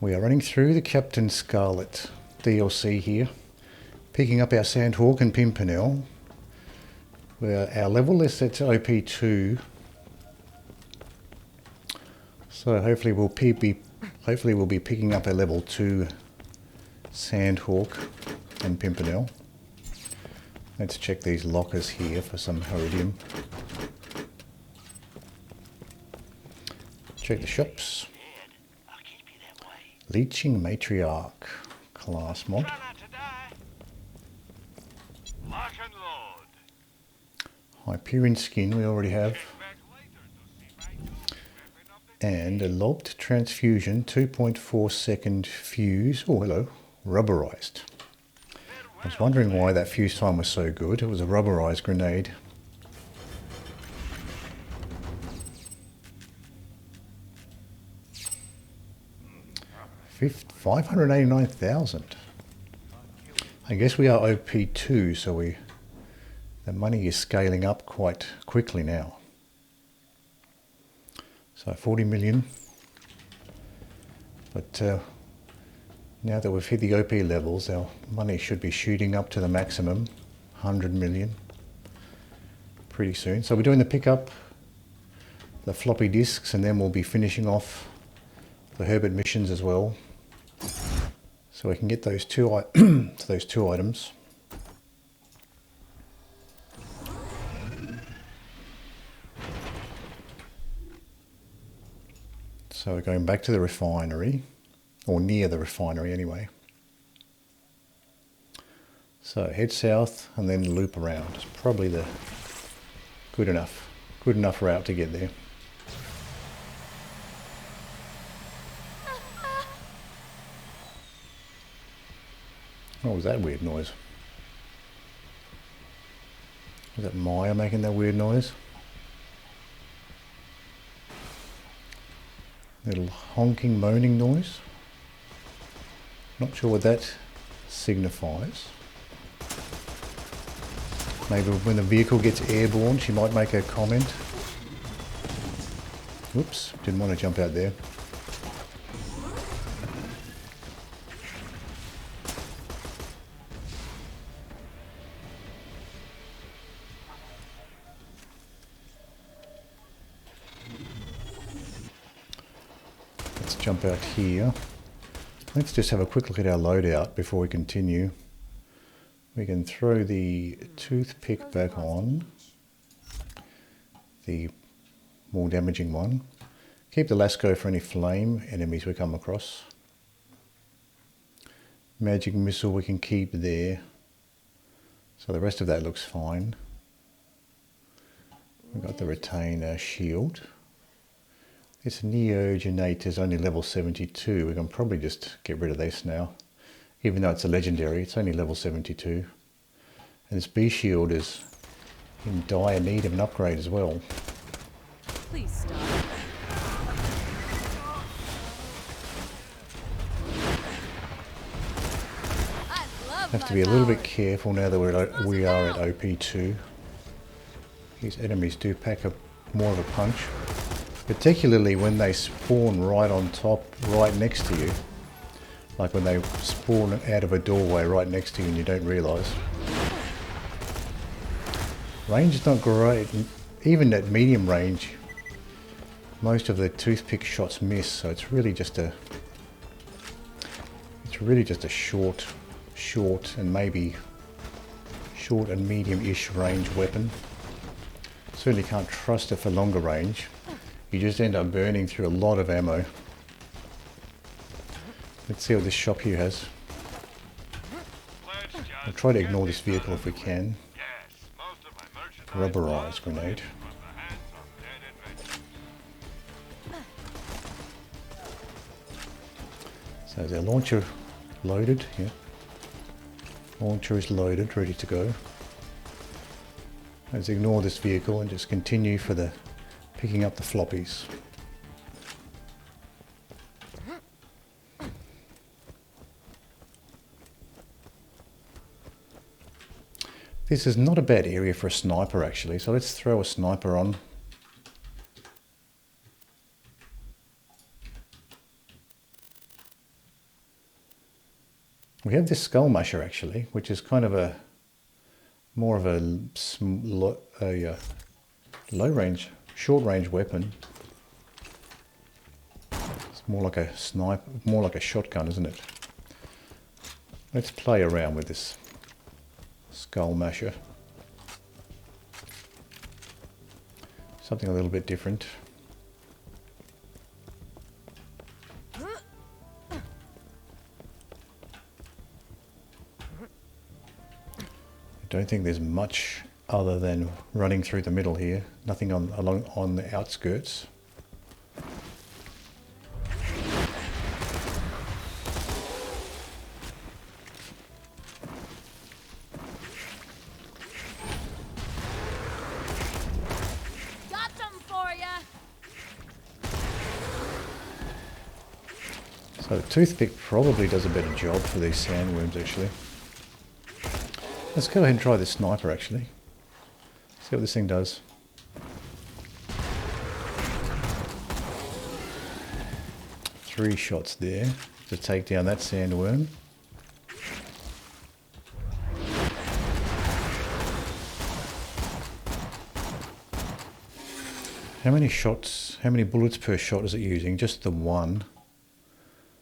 We are running through the Captain Scarlett DLC here, picking up our Sandhawk and Pimpernel. Our level is set to OP2, so hopefully we'll be picking up a level 2 Sandhawk and Pimpernel. Let's check these lockers here for some iridium. Check the shops. Leeching Matriarch class mod. Hyperion skin we already have. And a lobbed transfusion 2.4 second fuse. Oh hello, rubberized. I was wondering why that fuse time was so good. It was a rubberized grenade. 589,000. I guess we are OP2, so the money is scaling up quite quickly now. So 40 million. But now that we've hit the OP levels, our money should be shooting up to the maximum, 100 million, pretty soon. So we're doing the pickup, the floppy disks, and then we'll be finishing off the Herbert missions as well. So we can get those two items. So we're going back to the refinery, or near the refinery anyway. So head south and then loop around. It's probably the good enough route to get there. What was that weird noise? Was that Maya making that weird noise? Little honking, moaning noise. Not sure what that signifies. Maybe when the vehicle gets airborne, she might make a comment. Whoops, didn't want to jump out there. Jump out here. Let's just have a quick look at our loadout before we continue. We can throw the toothpick back on, the more damaging one. Keep the Lasco for any flame enemies we come across. Magic missile we can keep there. So the rest of that looks fine. We've got the retainer shield. This Neogenate is only level 72. We can probably just get rid of this now. Even though it's a legendary, it's only level 72. And this B shield is in dire need of an upgrade as well. Please stop. Have to be a little bit careful now that we are at OP2. These enemies do pack up more of a punch. Particularly when they spawn right on top, right next to you. Like when they spawn out of a doorway right next to you and you don't realise. Range is not great. Even at medium range, most of the toothpick shots miss, so it's really just a short and maybe short and medium-ish range weapon. Certainly can't trust it for longer range. You just end up burning through a lot of ammo. Let's see what this shop here has. We'll try to ignore this vehicle if we can. Rubberized grenade. So is our launcher loaded? Yeah. Launcher is loaded, ready to go. Let's ignore this vehicle and just continue for the picking up the floppies. This is not a bad area for a sniper actually, so let's throw a sniper on. We have this skull masher actually, which is kind of a more of a low range, short range weapon. It's more like a sniper, more like a shotgun, isn't it? Let's play around with this skull masher. Something a little bit different. I don't think there's much other than running through the middle here. Nothing on the outskirts. Got them for ya. So the toothpick probably does a better job for these sandworms actually. Let's go ahead and try this sniper actually. See what this thing does. Three shots there to take down that sandworm. How many shots, how many bullets per shot is it using? Just the one.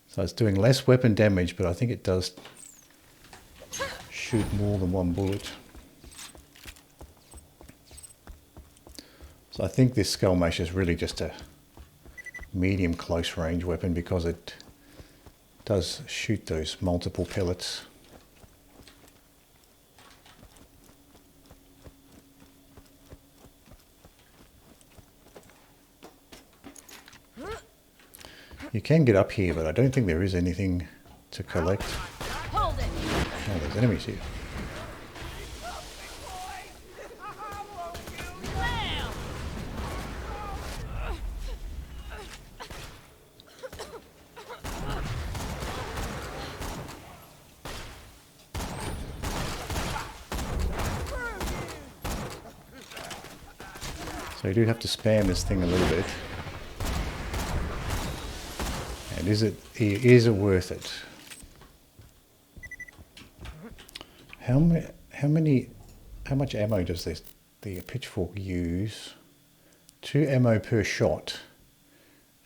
So it's doing less weapon damage, but I think it does shoot more than one bullet. So I think this skull mash is really just a medium close range weapon because it does shoot those multiple pellets. You can get up here, but I don't think there is anything to collect. Hold it. Oh, there's enemies here. Bam! So you do have to spam this thing a little bit. And is it worth it? How much ammo does the pitchfork use? 2 ammo per shot,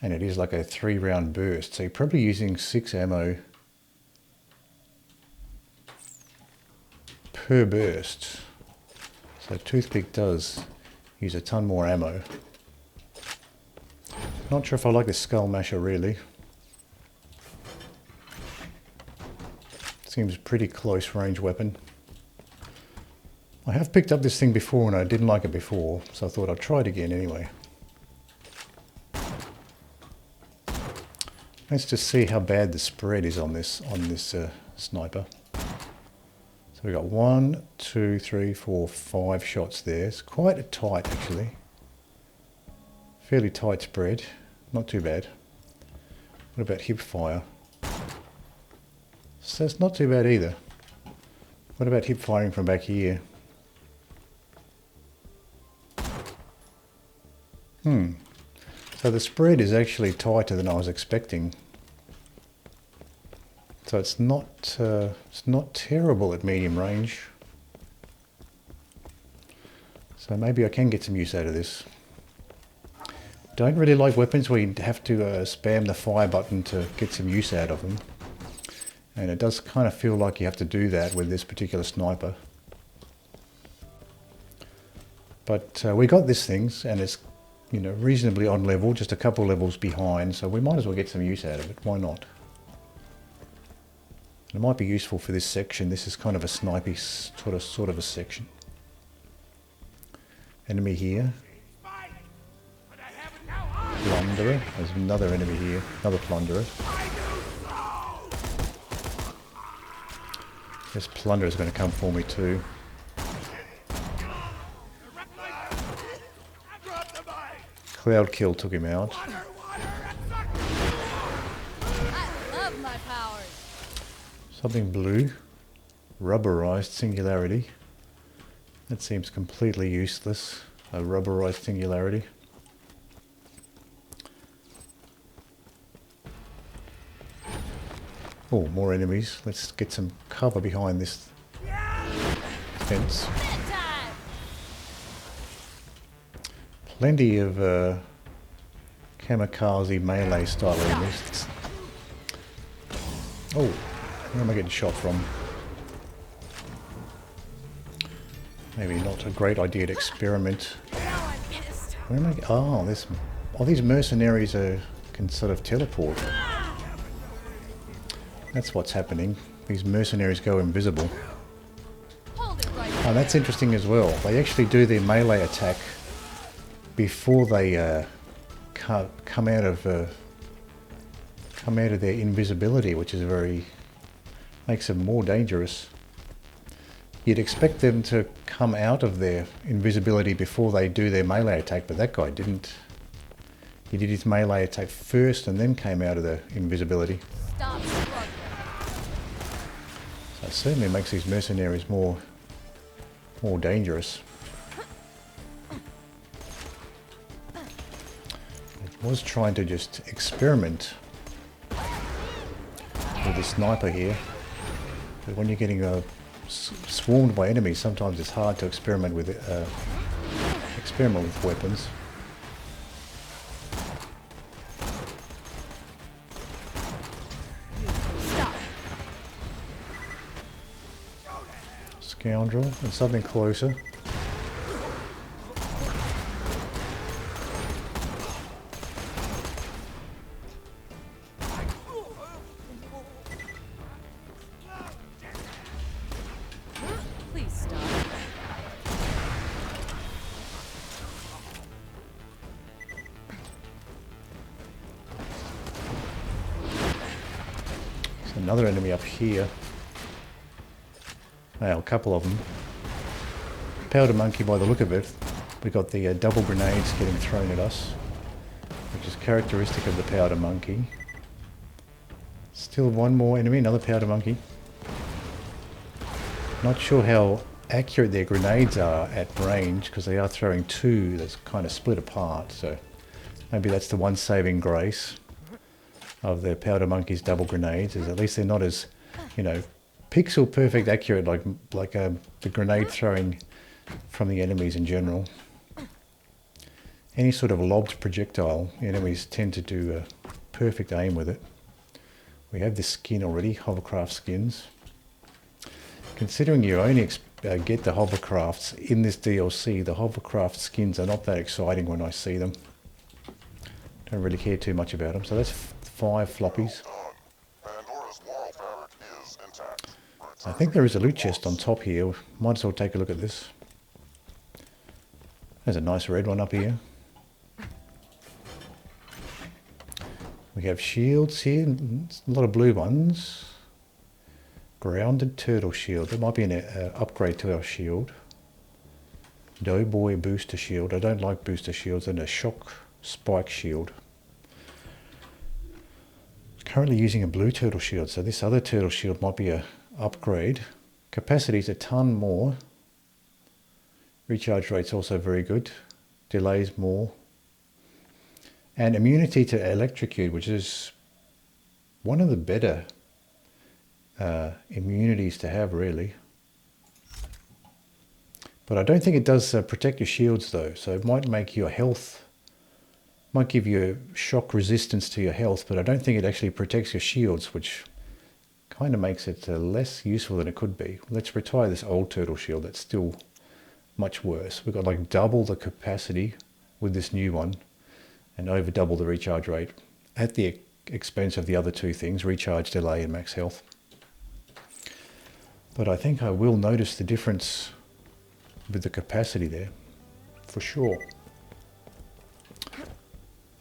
and it is like a 3-round burst. So you're probably using 6 ammo per burst. So toothpick does use a ton more ammo. Not sure if I like the skull masher really. Seems a pretty close range weapon. I have picked up this thing before and I didn't like it before, so I thought I'd try it again anyway. Let's just see how bad the spread is on this sniper. So we got 1, 2, 3, 4, 5 shots there. It's quite tight actually. Fairly tight spread, not too bad. What about hip fire? So it's not too bad either. What about hip firing from back here? So the spread is actually tighter than I was expecting. So it's not terrible at medium range. So maybe I can get some use out of this. Don't really like weapons where you have to spam the fire button to get some use out of them. And it does kind of feel like you have to do that with this particular sniper. But we got this thing, and it's, you know, reasonably on level, just a couple levels behind, so we might as well get some use out of it. Why not? It might be useful for this section. This is kind of a snipey sort of a section. Enemy here. Plunderer. There's another enemy here. Another plunderer. This plunderer is going to come for me too. Cloud kill took him out. I love my powers. Something blue. Rubberized singularity. That seems completely useless. A rubberized singularity. Oh, more enemies. Let's get some cover behind this fence. Bedtime. Plenty of kamikaze melee style enemies. Oh, where am I getting shot from? Maybe not a great idea to experiment. Where am I? Oh, this. Oh, these mercenaries can sort of teleport. That's what's happening. These mercenaries go invisible. Hold it right Oh, that's interesting as well. They actually do their melee attack before they come out of their invisibility, which is makes them more dangerous. You'd expect them to come out of their invisibility before they do their melee attack, but that guy didn't. He did his melee attack first and then came out of the invisibility. Stop struggling. So it certainly makes these mercenaries more dangerous. I was trying to just experiment with the sniper here, but when you're getting swarmed by enemies, sometimes it's hard to experiment with weapons. Stop. Scoundrel, and something closer. Please stop. There's another enemy up here. Well, a couple of them. Powder monkey by the look of it. We got the double grenades getting thrown at us, which is characteristic of the powder monkey. Still one more enemy, another powder monkey. Not sure how accurate their grenades are at range, because they are throwing two that's kind of split apart, so maybe that's the one saving grace of the powder monkey's double grenades, is at least they're not as, you know, pixel perfect accurate like the grenade throwing from the enemies in general. Any sort of lobbed projectile, the enemies tend to do a perfect aim with it. We have this skin already, hovercraft skins. Considering you only get the hovercrafts in this DLC, the hovercraft skins are not that exciting when I see them. Don't really care too much about them. So that's 5 floppies. I think there is a loot chest on top here. Might as well take a look at this. There's a nice red one up here. We have shields here, a lot of blue ones. Grounded turtle shield, that might be an upgrade to our shield. Doughboy booster shield, I don't like booster shields, and a shock spike shield. Currently using a blue turtle shield, so this other turtle shield might be a upgrade. Capacity's a ton more. Recharge rate's also very good. Delays more. And immunity to electrocute, which is one of the better immunities to have, really. But I don't think it does protect your shields though, so it might make your health, might give you shock resistance to your health, but I don't think it actually protects your shields, which kind of makes it less useful than it could be. Let's retire this old turtle shield, that's still much worse. We've got like double the capacity with this new one and over double the recharge rate at the expense of the other two things, recharge delay and max health. But I think I will notice the difference with the capacity there, for sure.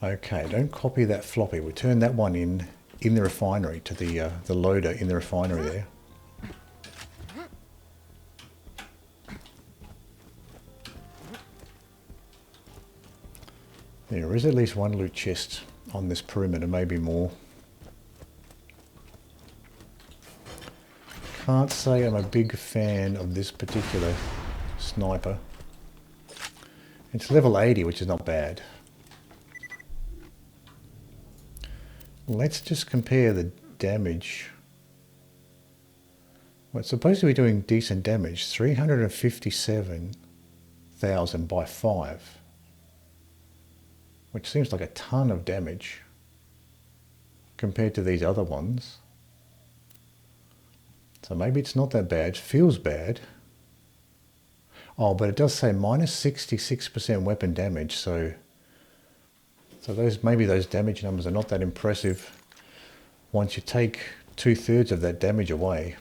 Okay, don't copy that floppy. We turn that one in the refinery, to the loader in the refinery there. There is at least one loot chest on this perimeter, maybe more. Can't say I'm a big fan of this particular sniper. It's level 80, which is not bad. Let's just compare the damage Well, it's supposed to be doing decent damage. 357,000 by 5. Which seems like a ton of damage compared to these other ones. So maybe it's not that bad. It feels bad. Oh, but it does say minus 66% weapon damage, so maybe those damage numbers are not that impressive once you take 2/3 of that damage away.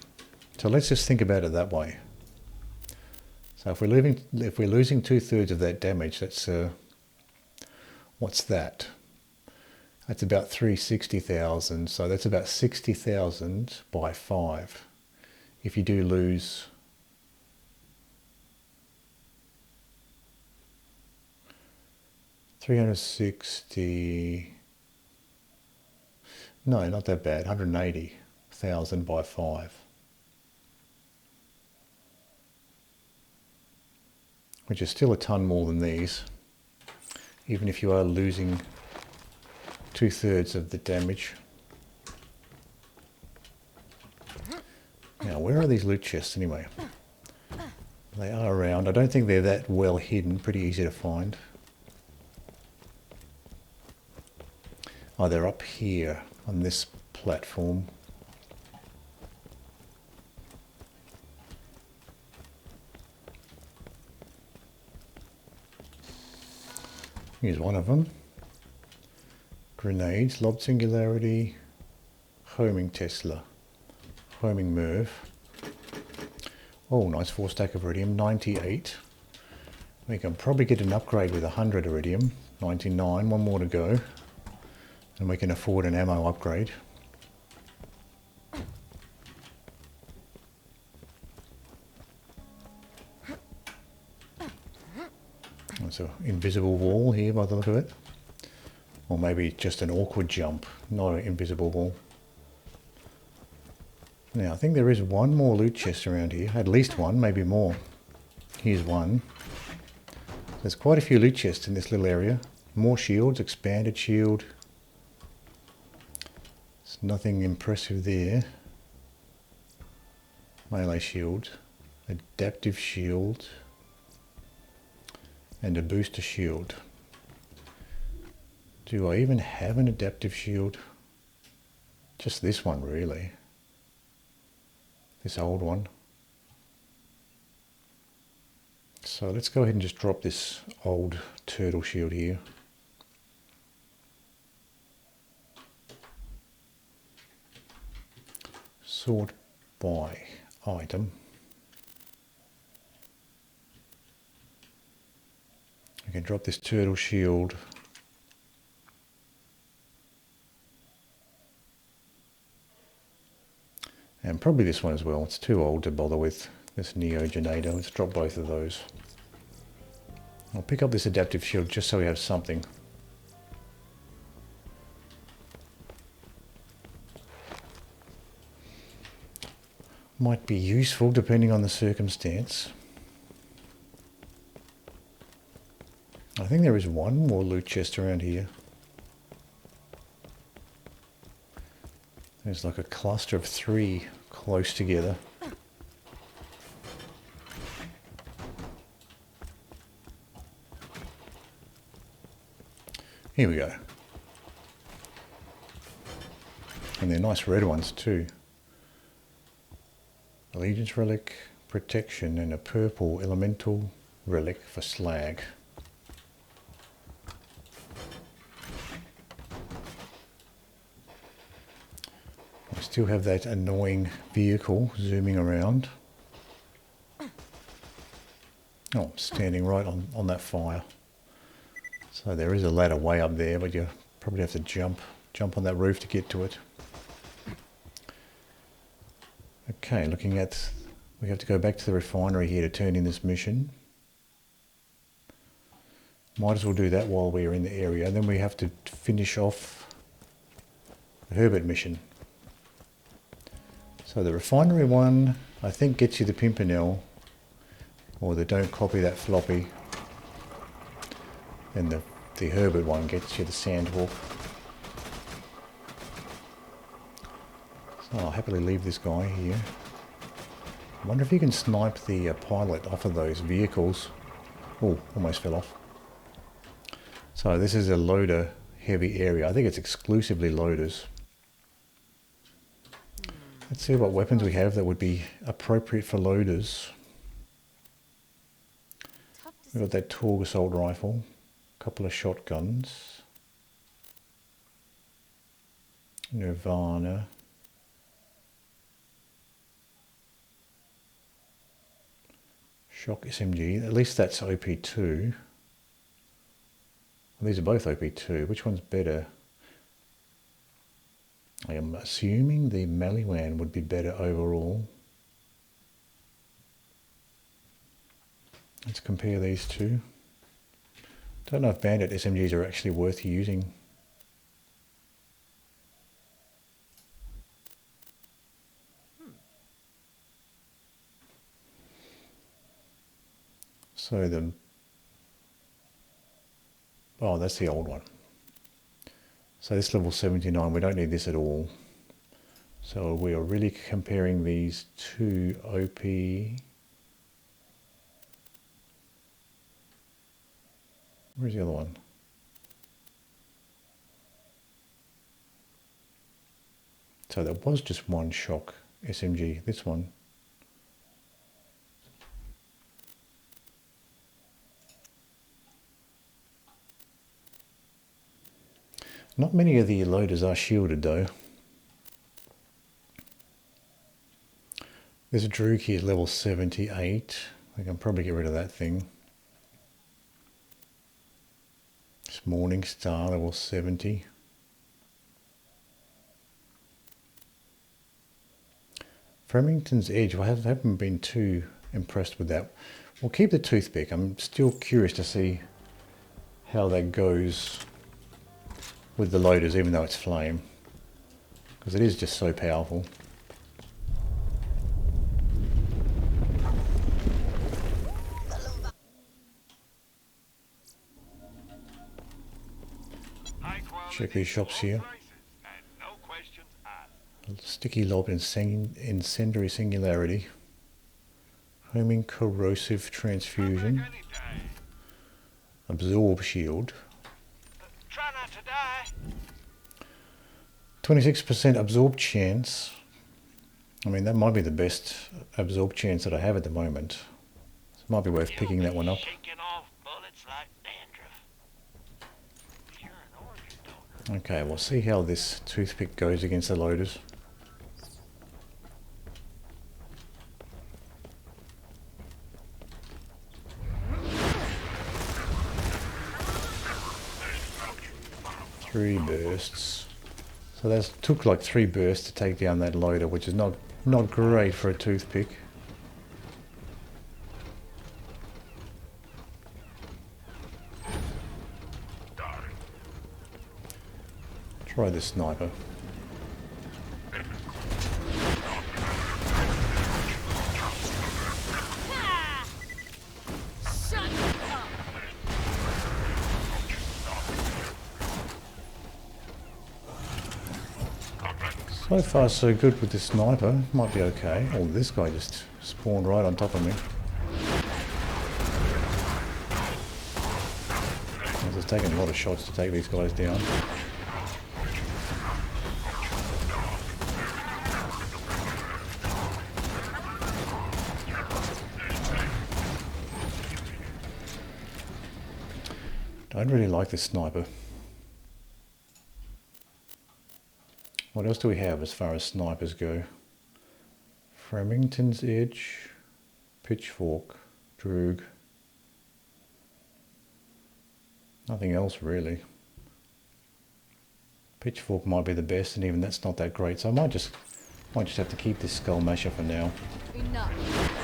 So let's just think about it that way. So if we're losing 2/3 of that damage, that's what's that? That's about 360,000. So that's about 60,000 by 5. If you do lose 360, no, not that bad, 180,000 by 5. Which is still a ton more than these, even if you are losing 2/3 of the damage. Now, where are these loot chests anyway? They are around. I don't think they're that well hidden, pretty easy to find. Oh, they're up here on this platform. Here's one of them. Grenades, lob singularity, homing Tesla, homing Merv. Oh, nice 4-stack of iridium, 98. We can probably get an upgrade with 100 iridium, 99, one more to go. And we can afford an ammo upgrade. There's an invisible wall here by the look of it. Or maybe just an awkward jump, not an invisible wall. Now, I think there is one more loot chest around here. At least one, maybe more. Here's one. There's quite a few loot chests in this little area. More shields, expanded shield. There's nothing impressive there. Melee shield. Adaptive shield. And a booster shield. Do I even have an adaptive shield? Just this one, really. This old one. So let's go ahead and just drop this old turtle shield here. Sort by item. I can drop this turtle shield. And probably this one as well. It's too old to bother with this neogenator. Let's drop both of those. I'll pick up this adaptive shield just so we have something. Might be useful depending on the circumstance. I think there is one more loot chest around here. There's like a cluster of 3 close together. Here we go. And they're nice red ones too. Allegiance relic, protection, and a purple elemental relic for slag. I still have that annoying vehicle zooming around. Oh, I'm standing right on that fire. So there is a ladder way up there, but you probably have to jump on that roof to get to it. Okay, looking at, we have to go back to the refinery here to turn in this mission. Might as well do that while we're in the area. And then we have to finish off the Herbert mission. So the refinery one, I think, gets you the Pimpernel, or the Don't Copy That Floppy. And the Herbert one gets you the Sandhawk. So I'll happily leave this guy here. I wonder if you can snipe the pilot off of those vehicles. Oh, almost fell off. So this is a loader heavy area. I think it's exclusively loaders. Let's see what weapons we have that would be appropriate for loaders. We've got that Torg assault rifle, a couple of shotguns, Nirvana, shock SMG, at least that's OP2. Well, these are both OP2, which one's better? I am assuming the Maliwan would be better overall. Let's compare these two. Don't know if Bandit SMGs are actually worth using. So oh, that's the old one. So this level 79, we don't need this at all. So we are really comparing these two OP. Where's the other one? So there was just one shock SMG, this one. Not many of the loaders are shielded though. There's a Droog here at level 78. I can probably get rid of that thing. It's Morning Star, level 70. Remington's Edge, I haven't been too impressed with that. We'll keep the toothpick. I'm still curious to see how that goes with the loaders, even though it's flame, because it is just so powerful. Check these shops here. Sticky lob incendiary singularity, homing corrosive transfusion, absorb shield. 26% absorb chance. I mean, that might be the best absorb chance that I have at the moment. So it might be worth picking that one up. Okay, we'll see how this toothpick goes against the loaders. Three bursts. So that took like 3 bursts to take down that loader, which is not great for a toothpick. Try this sniper. So far so good with the sniper, might be okay. Oh, this guy just spawned right on top of me. It's taking a lot of shots to take these guys down. Don't really like this sniper. What else do we have as far as snipers go? Remington's Edge, Pitchfork, Droog. Nothing else really. Pitchfork might be the best, and even that's not that great. So I might just have to keep this Skull Masher for now. Enough.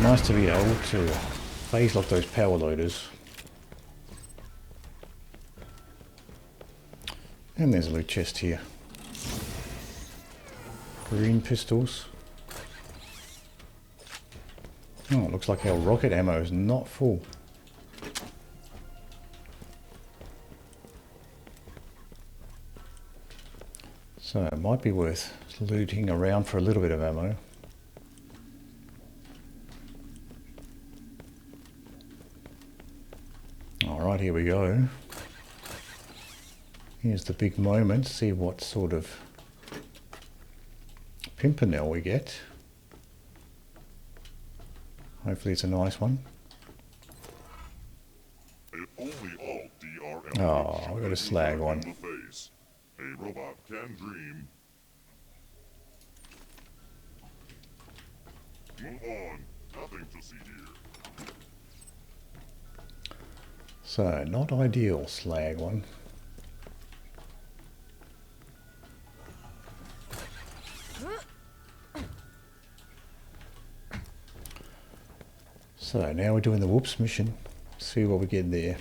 Nice to be able to phase lock those power loaders. And there's a loot chest here. Green pistols. Oh, it looks like our rocket ammo is not full. So it might be worth looting around for a little bit of ammo. Alright, here we go. Here's the big moment. See what sort of Pimpernel we get. Hopefully it's a nice one. Oh, we got a slag one. A robot can dream. Move on. Nothing to see here. So, not ideal slag one. So now we're doing the whoops mission. See what we get there.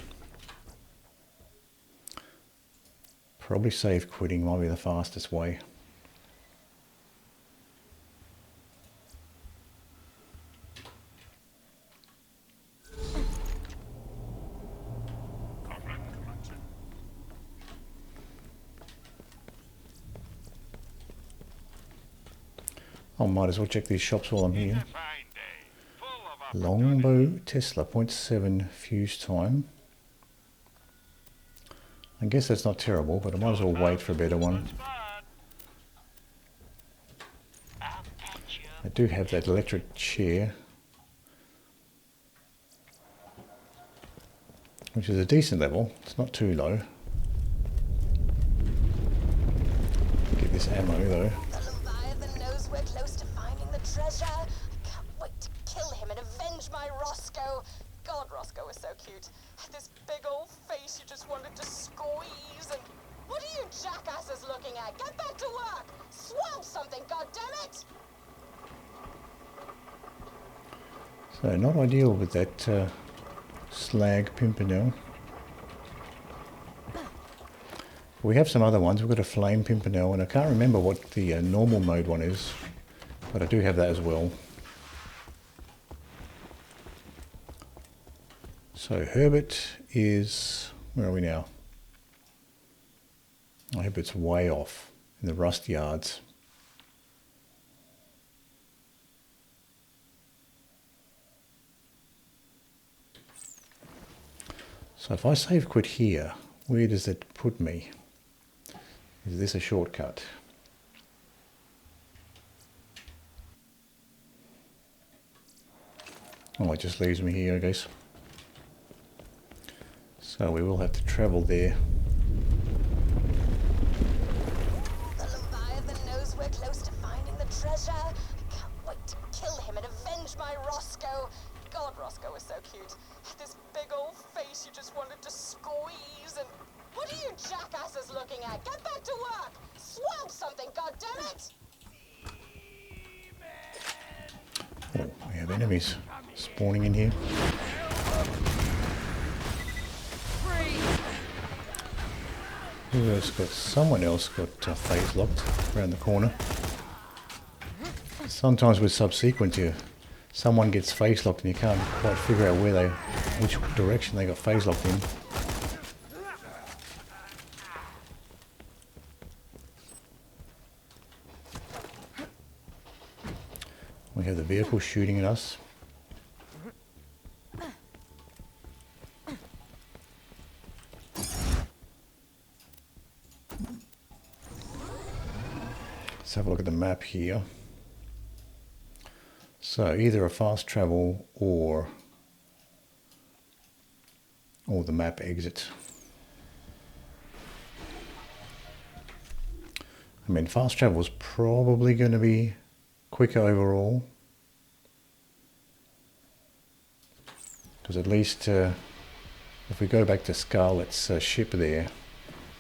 Probably save quitting might be the fastest way. I might as well check these shops while I'm here. Longbow Tesla, 0.7 fuse time. I guess that's not terrible, but I might as well wait for a better one. I do have that electric chair, which is a decent level. It's not too low. Get this ammo though. The Leviathan knows we're close to finding the treasure. I can't wait to kill him and avenge my Roscoe. God, Roscoe was so cute. Had this big old face you just wanted to squeeze. And what are you jackasses looking at? Get back to work. Swell something, goddammit! So not ideal with that slag Pimpernel. We have some other ones. We've got a flame Pimpernel, and I can't remember what the normal mode one is, but I do have that as well. So Herbert is, where are we now? I hope it's way off in the rust yards. So if I save quit here, where does that put me? Is this a shortcut? Oh, it just leaves me here, I guess. So we will have to travel there. The Leviathan knows we're close to finding the treasure. I can't wait to kill him and avenge my Roscoe. God, Roscoe was so cute. Had this big old face you just wanted to squeeze. And what are you jackasses looking at? Get back to work. Swell something, goddammit! Oh, we have enemies spawning in here. Who else got? Someone else got phase locked around the corner. Sometimes with subsequent here, someone gets phase locked and you can't quite figure out where which direction they got phase locked in. We have the vehicle shooting at us. Let's have a look at the map here. So either a fast travel or the map exit. I mean, fast travel is probably going to be quicker overall, because at least if we go back to Scarlett's ship there,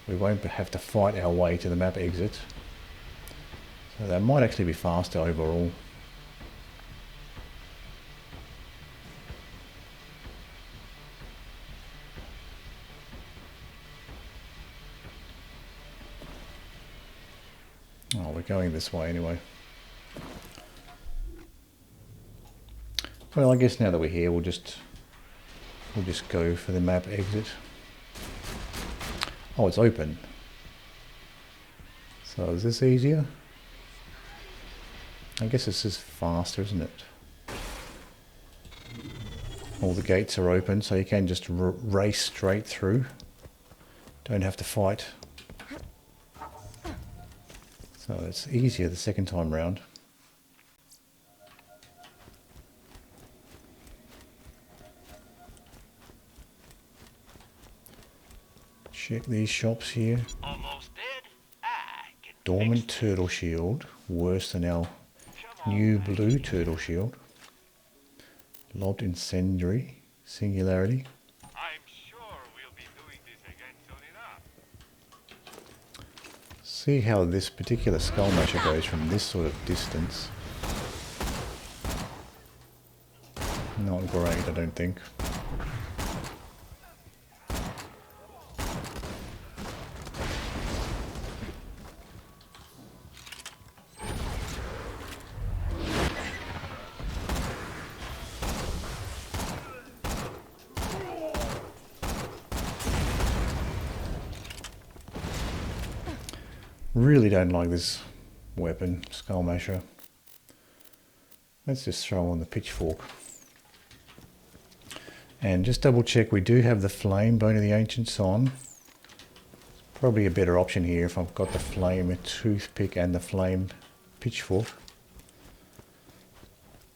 we won't have to fight our way to the map exit. So that might actually be faster overall. going this way anyway. Well, I guess now that we're here, we'll just go for the map exit. Oh, it's open. So is this easier? I guess this is faster, isn't it? All the gates are open, so you can just race straight through. Don't have to fight. So it's easier the second time round. Check these shops here. Almost dead. I can Dormant turtle shield, worse than our new blue turtle shield. Lobbed incendiary, singularity. I'm sure we'll be doing this again soon enough. See how this particular skull masher goes from this sort of distance. Not great, I don't think. Really don't like this weapon, skull masher. Let's just throw on the pitchfork. And just double check, we do have the flame bone of the ancients on. Probably a better option here if I've got the flame toothpick and the flame pitchfork.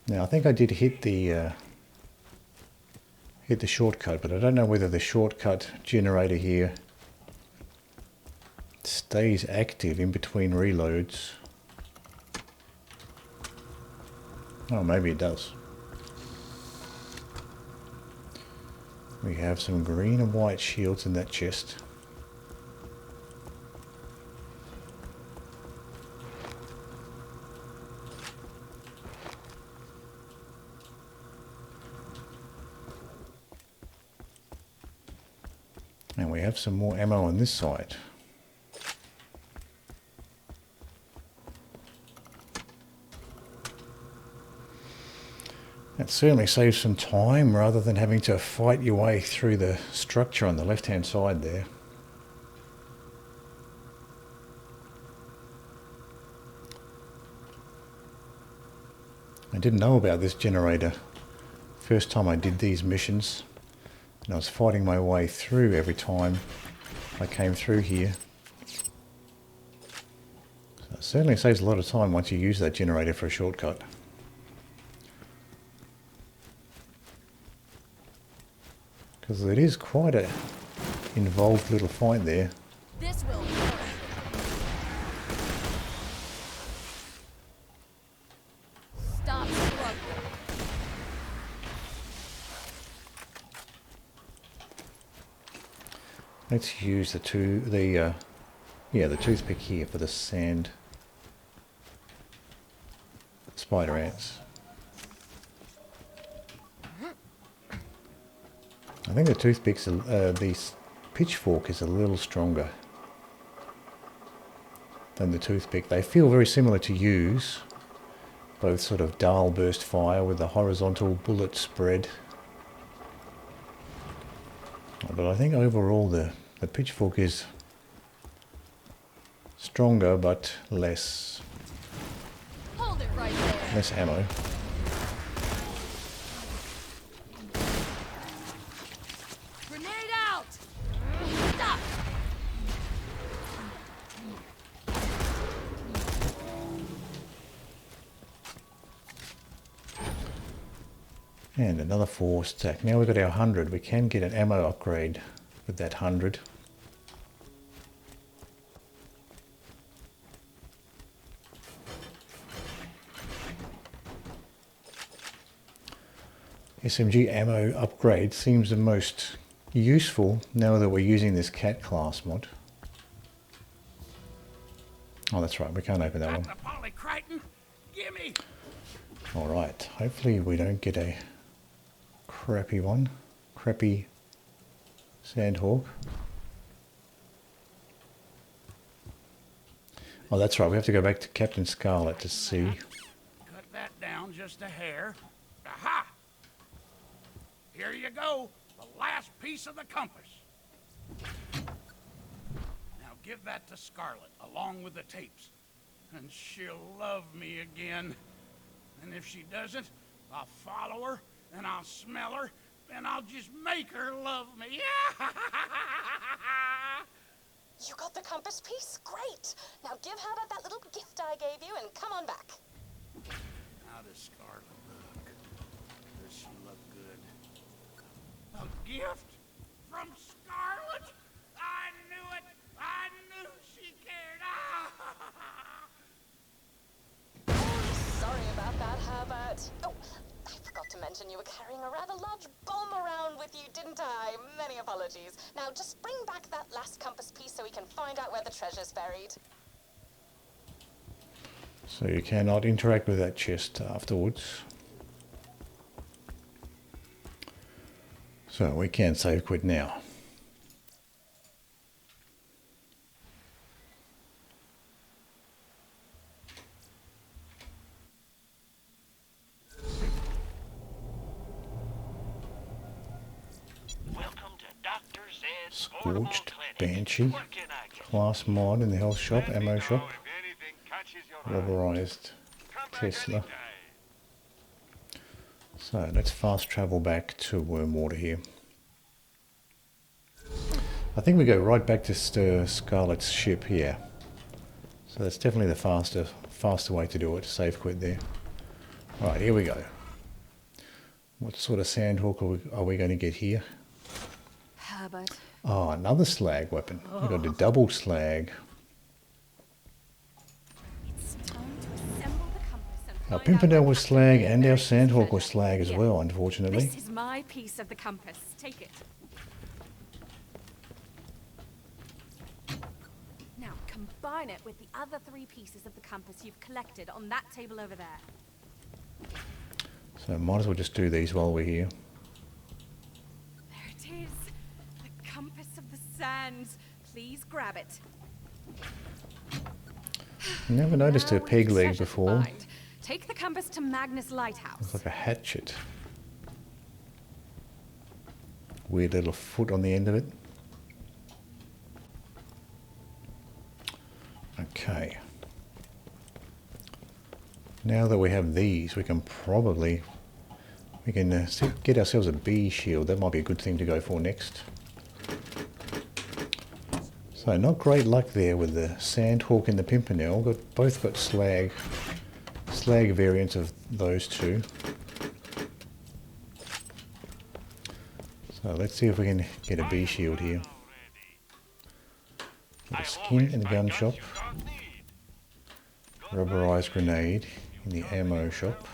Now I think I did hit the shortcut, but I don't know whether the shortcut generator here stays active in between reloads. Oh, maybe it does. We have some green and white shields in that chest. And we have some more ammo on this side. That certainly saves some time rather than having to fight your way through the structure on the left hand side there. I didn't know about this generator first time I did these missions, and I was fighting my way through every time I came through here. So it certainly saves a lot of time once you use that generator for a shortcut. Because it is quite a involved little fight there. This will hurt. Stop struggling. Let's use the toothpick here for the sand spider ants. I think the toothpicks, the pitchfork is a little stronger than the toothpick. They feel very similar to use, both sort of dull burst fire with the horizontal bullet spread. But I think overall the pitchfork is stronger but less Hold it right there. less ammo. Grenade out. Stop. And another 4 stack. Now we've got our 100. We can get an ammo upgrade with that 100. SMG ammo upgrade seems the most useful now that we're using this cat class mod. Oh, that's right. We can't open that one. The Polycrichton, gimme! Alright, hopefully we don't get a crappy one. Crappy Sandhawk. Oh, that's right. We have to go back to Captain Scarlett to see. Cut that down just a hair. Aha! Here you go. The last piece of the compass. Now give that to Scarlett, along with the tapes. And she'll love me again. And if she doesn't, I'll follow her, and I'll smell her, and I'll just make her love me. You got the compass piece? Great! Now give Herbert that little gift I gave you and come on back. How does Scarlett look? Does she look good? A gift from Scarlett? I knew it! I knew she cared! Sorry about that, Herbert. Oh, I forgot to mention you were carrying a rather large bomb around with you, didn't I? Many apologies. Now just bring back that last compass piece so we can find out where the treasure's buried. So you cannot interact with that chest afterwards. So we can save quit now. Welcome to Dr. Zed's Scorched Clinic. Banshee. What can I get? Class mod in the health shop, Let me ammo know shop. if anything catches your eye. Rubberized Come back Tesla. anytime. So let's fast travel back to Wormwater here. I think we go right back to Scarlett's ship here. So that's definitely the faster way to do it. Save quit there. Alright, here we go. What sort of sandhawk are we going to get here? Herbert. Oh, another slag weapon. We've got a double slag. It's time to assemble the compass and Our find out Pimpernel what was happened slag to and the our buried sandhawk was treasure. slag as Here. well, unfortunately. This is my piece of the compass. Take it. Now combine it with the other 3 pieces of the compass you've collected on that table over there. So might as well just do these while we're here. There it is. The compass of the sands. Please grab it. Never noticed Now a we've peg leg treasure to before. find. Take the compass to Magnus Lighthouse. Looks like a hatchet. Weird little foot on the end of it. Okay. Now that we have these, we can get ourselves a bee shield. That might be a good thing to go for next. So not great luck there with the Sandhawk and the Pimpernel. Both got slag variants of those two. So let's see if we can get a bee shield here. Got a skin in the gun shop. Rubberized grenade in the ammo shop.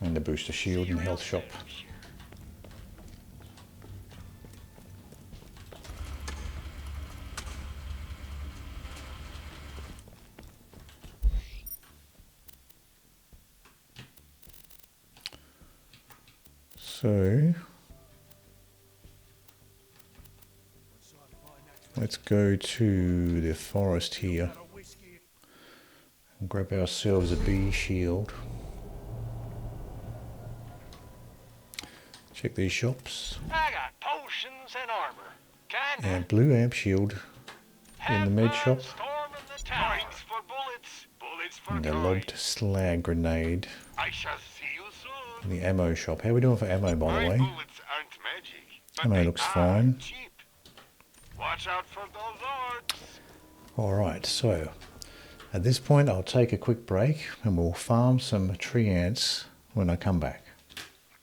And the booster shield in the health shop. So let's go to the forest here and grab ourselves a bee shield. Check these shops. I got potions and armor. Kinda. And blue amp shield in the med shop. Storming the tower. Points for bullets. Bullets for And a coins. lobbed slag grenade I shall see you soon. in the ammo shop. How are we doing for ammo, by the My way? bullets aren't magic, but Ammo they looks are fine. cheap. Watch out for those orcs. Alright, so at this point I'll take a quick break and we'll farm some tree ants when I come back.